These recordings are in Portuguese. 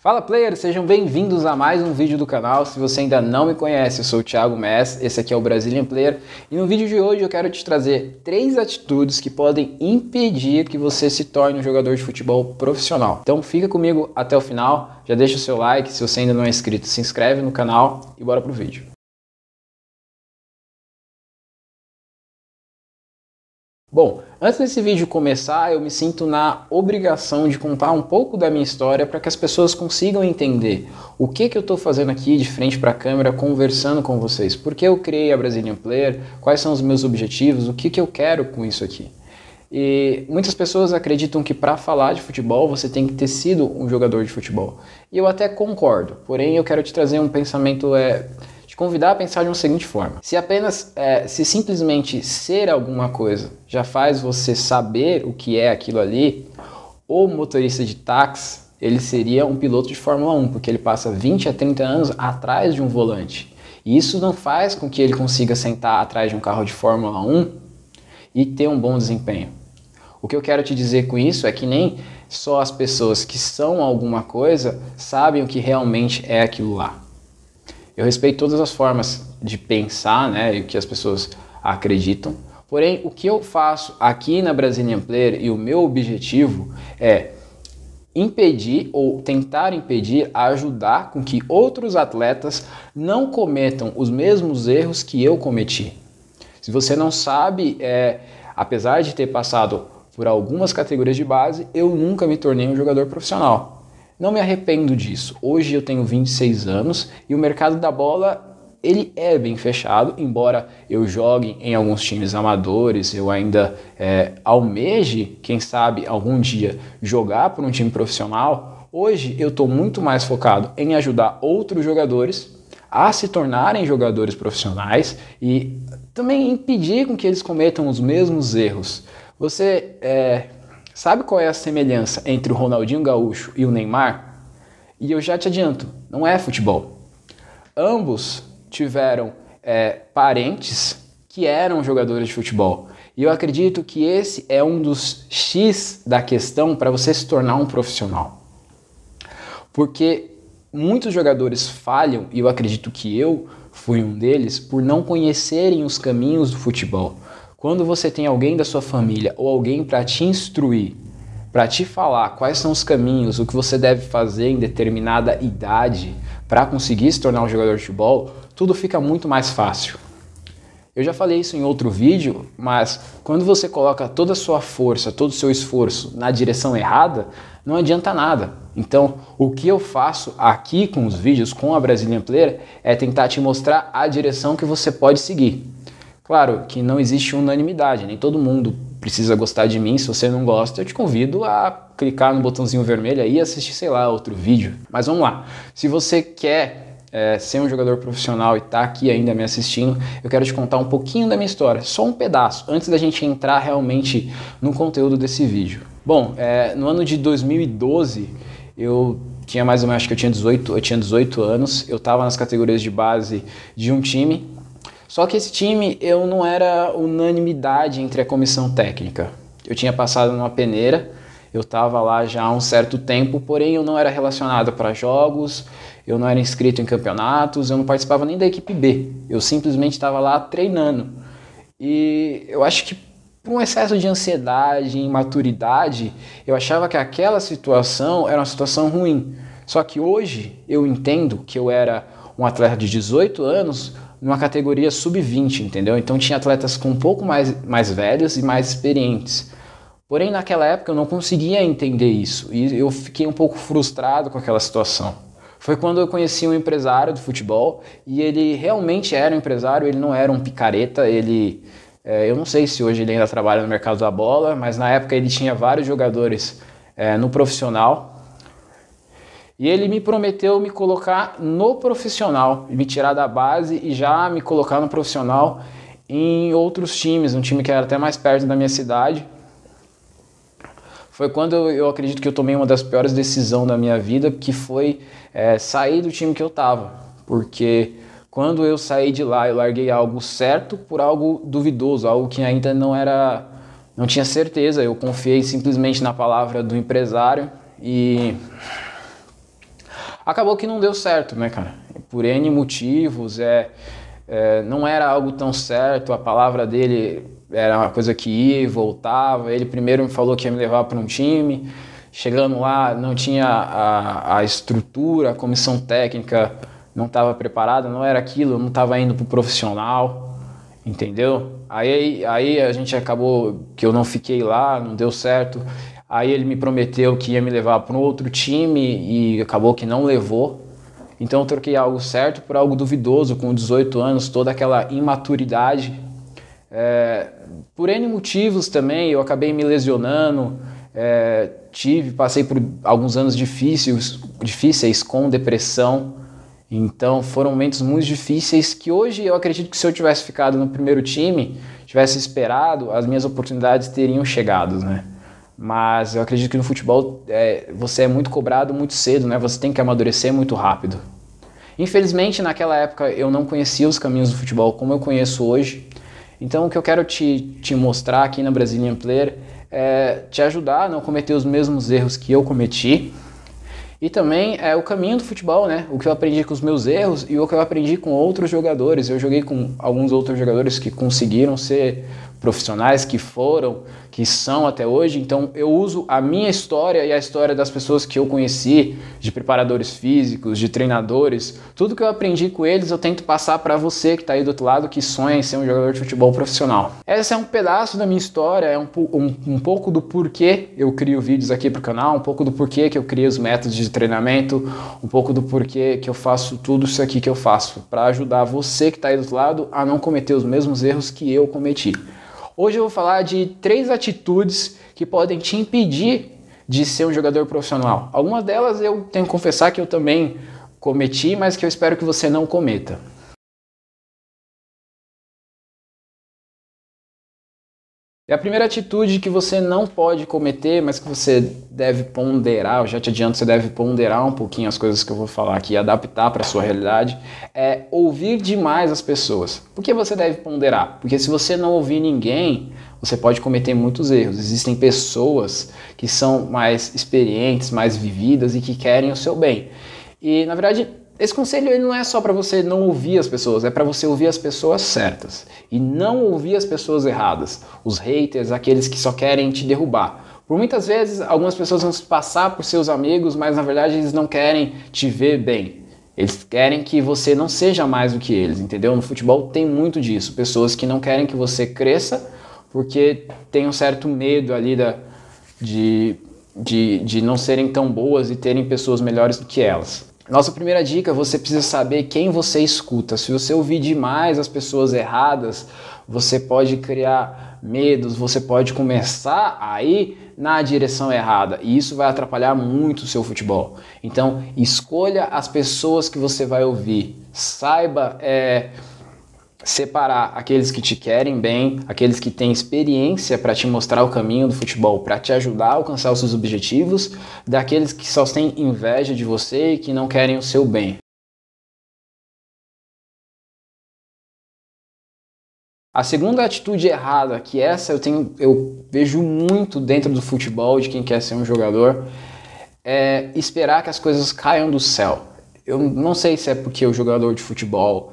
Fala players, sejam bem-vindos a mais um vídeo do canal. Se você ainda não me conhece, eu sou o Thiago Mess, esse aqui é o Brazilian Player e no vídeo de hoje eu quero te trazer 3 atitudes que podem impedir que você se torne um jogador de futebol profissional. Então fica comigo até o final, já deixa o seu like, se você ainda não é inscrito, se inscreve no canal e bora pro vídeo. Bom, antes desse vídeo começar, eu me sinto na obrigação de contar um pouco da minha história para que as pessoas consigam entender o que eu estou fazendo aqui de frente para a câmera, conversando com vocês. Por que eu criei a Brazilian Player, quais são os meus objetivos, o que eu quero com isso aqui. E muitas pessoas acreditam que para falar de futebol você tem que ter sido um jogador de futebol. E eu até concordo, porém eu quero te trazer um pensamento... te convidar a pensar de uma seguinte forma. Se simplesmente ser alguma coisa já faz você saber o que é aquilo ali, o motorista de táxi, ele seria um piloto de Fórmula 1, porque ele passa 20 a 30 anos atrás de um volante. E isso não faz com que ele consiga sentar atrás de um carro de Fórmula 1 e ter um bom desempenho. O que eu quero te dizer com isso é que nem só as pessoas que são alguma coisa sabem o que realmente é aquilo lá. Eu respeito todas as formas de pensar, né, e o que as pessoas acreditam. Porém, o que eu faço aqui na Brazilian Player e o meu objetivo é impedir ou tentar impedir, ajudar com que outros atletas não cometam os mesmos erros que eu cometi. Se você não sabe, apesar de ter passado por algumas categorias de base, eu nunca me tornei um jogador profissional. Não me arrependo disso. Hoje eu tenho 26 anos e o mercado da bola ele é bem fechado, embora eu jogue em alguns times amadores, eu ainda almeje, quem sabe, algum dia jogar por um time profissional. Hoje eu estou muito mais focado em ajudar outros jogadores a se tornarem jogadores profissionais e também impedir com que eles cometam os mesmos erros. Você... sabe qual é a semelhança entre o Ronaldinho Gaúcho e o Neymar? E eu já te adianto, não é futebol. Ambos tiveram parentes que eram jogadores de futebol. E eu acredito que esse é um dos X da questão para você se tornar um profissional. Porque muitos jogadores falham, e eu acredito que eu fui um deles, por não conhecerem os caminhos do futebol. Quando você tem alguém da sua família ou alguém para te instruir, para te falar quais são os caminhos, o que você deve fazer em determinada idade para conseguir se tornar um jogador de futebol, tudo fica muito mais fácil. Eu já falei isso em outro vídeo, mas quando você coloca toda a sua força, todo o seu esforço na direção errada, não adianta nada. Então, o que eu faço aqui com os vídeos, com a Brazilian Player, é tentar te mostrar a direção que você pode seguir. Claro que não existe unanimidade, nem todo mundo precisa gostar de mim. Se você não gosta, eu te convido a clicar no botãozinho vermelho aí e assistir, sei lá, outro vídeo. Mas vamos lá, se você quer ser um jogador profissional e tá aqui ainda me assistindo, eu quero te contar um pouquinho da minha história, só um pedaço, antes da gente entrar realmente no conteúdo desse vídeo. Bom, no ano de 2012, eu tinha mais ou menos, acho que eu tinha 18 anos, eu estava nas categorias de base de um time. Só que esse time eu não era unanimidade entre a comissão técnica. Eu tinha passado numa peneira, eu estava lá já há um certo tempo, porém eu não era relacionado para jogos, eu não era inscrito em campeonatos, eu não participava nem da equipe B. Eu simplesmente estava lá treinando. E eu acho que por um excesso de ansiedade e imaturidade, eu achava que aquela situação era uma situação ruim. Só que hoje eu entendo que eu era um atleta de 18 anos, numa categoria sub-20, entendeu? Então tinha atletas com um pouco mais velhos e mais experientes. Porém, naquela época eu não conseguia entender isso e eu fiquei um pouco frustrado com aquela situação. Foi quando eu conheci um empresário do futebol e ele realmente era um empresário, ele não era um picareta, eu não sei se hoje ele ainda trabalha no mercado da bola, mas na época ele tinha vários jogadores no profissional. E ele me prometeu me colocar no profissional, me tirar da base e já me colocar no profissional em outros times, um time que era até mais perto da minha cidade. Foi quando eu acredito que eu tomei uma das piores decisões da minha vida, que foi sair do time que eu estava. Porque quando eu saí de lá, eu larguei algo certo por algo duvidoso, algo que ainda não tinha certeza. Eu confiei simplesmente na palavra do empresário e... Acabou que não deu certo, né, cara? Por N motivos, não era algo tão certo, a palavra dele era uma coisa que ia e voltava. Ele primeiro me falou que ia me levar para um time, chegando lá não tinha a estrutura, a comissão técnica não estava preparada, não era aquilo, eu não estava indo para o profissional, entendeu? Aí a gente acabou que eu não fiquei lá, não deu certo. Aí ele me prometeu que ia me levar para um outro time e acabou que não levou. Então eu troquei algo certo por algo duvidoso, com 18 anos, toda aquela imaturidade. Por N motivos também, eu acabei me lesionando, passei por alguns anos difíceis com depressão. Então foram momentos muito difíceis que hoje eu acredito que se eu tivesse ficado no primeiro time, tivesse esperado, as minhas oportunidades teriam chegado, né? Mas eu acredito que no futebol você é muito cobrado muito cedo, né? Você tem que amadurecer muito rápido. Infelizmente, naquela época eu não conhecia os caminhos do futebol como eu conheço hoje. Então o que eu quero te mostrar aqui na Brazilian Player é te ajudar a não cometer os mesmos erros que eu cometi. E também é o caminho do futebol, né? O que eu aprendi com os meus erros e o que eu aprendi com outros jogadores. Eu joguei com alguns outros jogadores que conseguiram ser profissionais, que são até hoje. Então eu uso a minha história e a história das pessoas que eu conheci, de preparadores físicos, de treinadores. Tudo que eu aprendi com eles eu tento passar para você que está aí do outro lado, que sonha em ser um jogador de futebol profissional. Esse é um pedaço da minha história, é um pouco do porquê eu crio vídeos aqui para o canal, um pouco do porquê que eu crio os métodos de treinamento, um pouco do porquê que eu faço tudo isso aqui que eu faço, para ajudar você que está aí do outro lado a não cometer os mesmos erros que eu cometi. Hoje eu vou falar de 3 atitudes que podem te impedir de ser um jogador profissional. Algumas delas eu tenho que confessar que eu também cometi, mas que eu espero que você não cometa. E a primeira atitude que você não pode cometer, mas que você deve ponderar, eu já te adianto, você deve ponderar um pouquinho as coisas que eu vou falar aqui, adaptar para a sua realidade, é ouvir demais as pessoas. Por que você deve ponderar? Porque se você não ouvir ninguém, você pode cometer muitos erros. Existem pessoas que são mais experientes, mais vividas e que querem o seu bem. E, na verdade, esse conselho ele não é só para você não ouvir as pessoas, é para você ouvir as pessoas certas e não ouvir as pessoas erradas, os haters, aqueles que só querem te derrubar. Por muitas vezes, algumas pessoas vão se passar por seus amigos, mas na verdade eles não querem te ver bem. Eles querem que você não seja mais do que eles, entendeu? No futebol tem muito disso, pessoas que não querem que você cresça porque tem um certo medo ali de não serem tão boas e terem pessoas melhores do que elas. Nossa primeira dica, você precisa saber quem você escuta. Se você ouvir demais as pessoas erradas, você pode criar medos, você pode começar a ir na direção errada e isso vai atrapalhar muito o seu futebol. Então, escolha as pessoas que você vai ouvir. Saiba separar aqueles que te querem bem, aqueles que têm experiência para te mostrar o caminho do futebol, para te ajudar a alcançar os seus objetivos, daqueles que só têm inveja de você e que não querem o seu bem. A segunda atitude errada, que essa eu vejo muito dentro do futebol, de quem quer ser um jogador, é esperar que as coisas caiam do céu. Eu não sei se é porque o jogador de futebol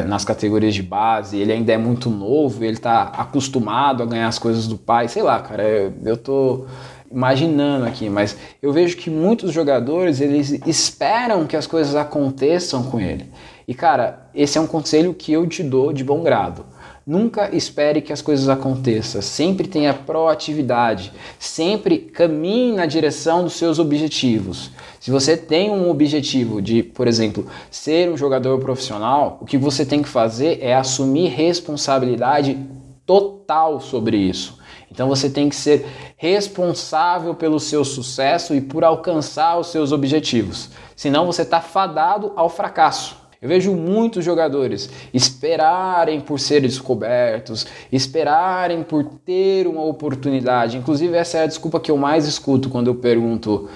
nas categorias de base, ele ainda é muito novo, ele está acostumado a ganhar as coisas do pai, sei lá, cara, eu tô imaginando aqui, mas eu vejo que muitos jogadores, eles esperam que as coisas aconteçam com ele. E cara, esse é um conselho que eu te dou de bom grado. Nunca espere que as coisas aconteçam, sempre tenha proatividade, sempre caminhe na direção dos seus objetivos. Se você tem um objetivo de, por exemplo, ser um jogador profissional, o que você tem que fazer é assumir responsabilidade total sobre isso. Então você tem que ser responsável pelo seu sucesso e por alcançar os seus objetivos, senão você está fadado ao fracasso. Eu vejo muitos jogadores esperarem por serem descobertos, esperarem por ter uma oportunidade. Inclusive essa é a desculpa que eu mais escuto quando eu pergunto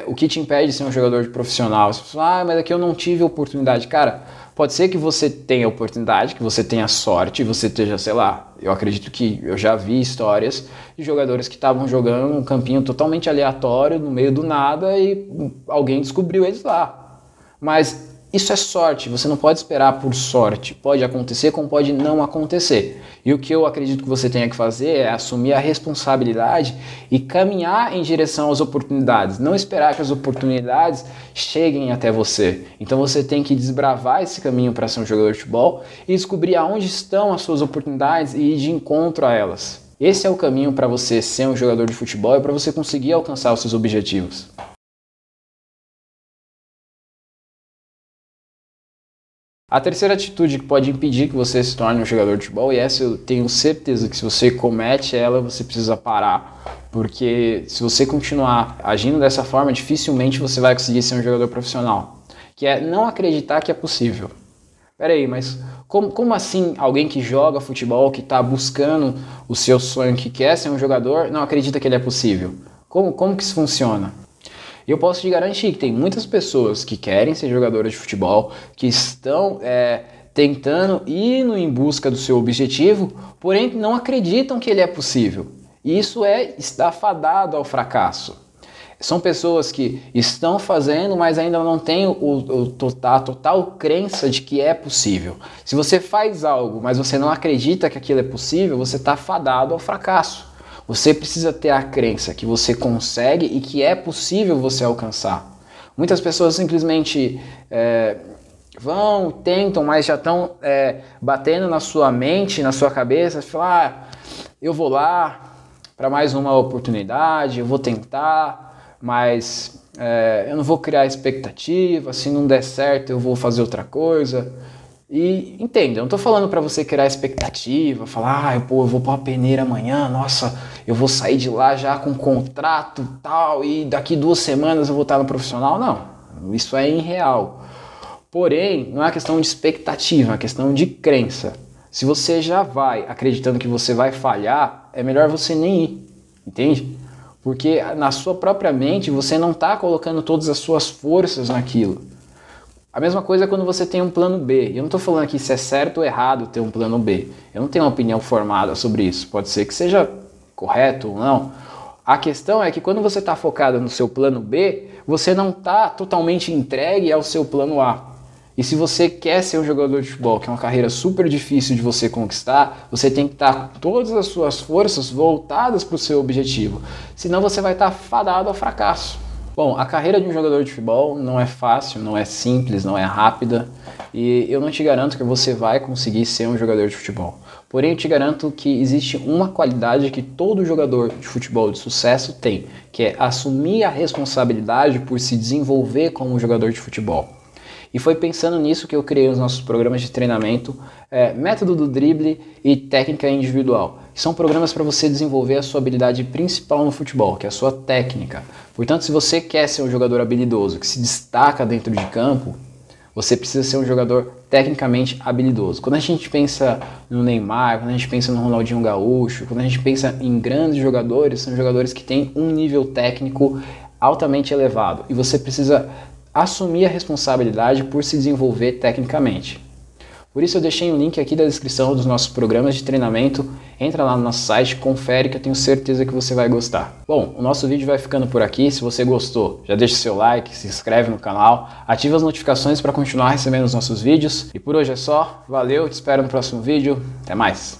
o que te impede de ser um jogador profissional. Você fala, mas é que eu não tive oportunidade. Cara, pode ser que você tenha oportunidade, que você tenha sorte, você esteja, sei lá, eu acredito que eu já vi histórias de jogadores que estavam jogando um campinho totalmente aleatório, no meio do nada, e alguém descobriu eles lá. Mas isso é sorte, você não pode esperar por sorte. Pode acontecer como pode não acontecer. E o que eu acredito que você tenha que fazer é assumir a responsabilidade e caminhar em direção às oportunidades. Não esperar que as oportunidades cheguem até você. Então você tem que desbravar esse caminho para ser um jogador de futebol e descobrir aonde estão as suas oportunidades e ir de encontro a elas. Esse é o caminho para você ser um jogador de futebol e para você conseguir alcançar os seus objetivos. A terceira atitude que pode impedir que você se torne um jogador de futebol, e essa eu tenho certeza que se você comete ela, você precisa parar, porque se você continuar agindo dessa forma, dificilmente você vai conseguir ser um jogador profissional, que é não acreditar que é possível. Peraí, mas como assim alguém que joga futebol, que está buscando o seu sonho, que quer ser um jogador, não acredita que ele é possível? Como que isso funciona? E eu posso te garantir que tem muitas pessoas que querem ser jogadoras de futebol, que estão tentando ir em busca do seu objetivo, porém não acreditam que ele é possível. E isso está fadado ao fracasso. São pessoas que estão fazendo, mas ainda não têm a total crença de que é possível. Se você faz algo, mas você não acredita que aquilo é possível, você está fadado ao fracasso. Você precisa ter a crença que você consegue e que é possível você alcançar. Muitas pessoas simplesmente tentam, mas já estão batendo na sua mente, na sua cabeça, falar, eu vou lá para mais uma oportunidade, eu vou tentar, mas eu não vou criar expectativa, se não der certo eu vou fazer outra coisa. E entenda, eu não estou falando para você criar expectativa, falar, eu vou para a peneira amanhã, nossa, eu vou sair de lá já com contrato tal, e daqui 2 semanas eu vou estar no profissional. Não, isso é irreal. Porém, não é uma questão de expectativa, é uma questão de crença. Se você já vai acreditando que você vai falhar, é melhor você nem ir, entende? Porque na sua própria mente você não está colocando todas as suas forças naquilo. A mesma coisa é quando você tem um plano B. Eu não estou falando aqui se é certo ou errado ter um plano B. Eu não tenho uma opinião formada sobre isso. Pode ser que seja correto ou não. A questão é que quando você está focado no seu plano B, você não está totalmente entregue ao seu plano A. E se você quer ser um jogador de futebol, que é uma carreira super difícil de você conquistar, você tem que estar com todas as suas forças voltadas para o seu objetivo. Senão você vai estar fadado ao fracasso. Bom, a carreira de um jogador de futebol não é fácil, não é simples, não é rápida, e eu não te garanto que você vai conseguir ser um jogador de futebol. Porém, eu te garanto que existe uma qualidade que todo jogador de futebol de sucesso tem, que é assumir a responsabilidade por se desenvolver como jogador de futebol. E foi pensando nisso que eu criei os nossos programas de treinamento, método do drible e técnica individual. São programas para você desenvolver a sua habilidade principal no futebol, que é a sua técnica. Portanto, se você quer ser um jogador habilidoso, que se destaca dentro de campo, você precisa ser um jogador tecnicamente habilidoso. Quando a gente pensa no Neymar, quando a gente pensa no Ronaldinho Gaúcho, quando a gente pensa em grandes jogadores, são jogadores que têm um nível técnico altamente elevado. E você precisa assumir a responsabilidade por se desenvolver tecnicamente. Por isso eu deixei um link aqui da descrição dos nossos programas de treinamento. Entra lá no nosso site, confere que eu tenho certeza que você vai gostar. Bom, o nosso vídeo vai ficando por aqui. Se você gostou, já deixa seu like, se inscreve no canal, ativa as notificações para continuar recebendo os nossos vídeos. E por hoje é só. Valeu, te espero no próximo vídeo. Até mais!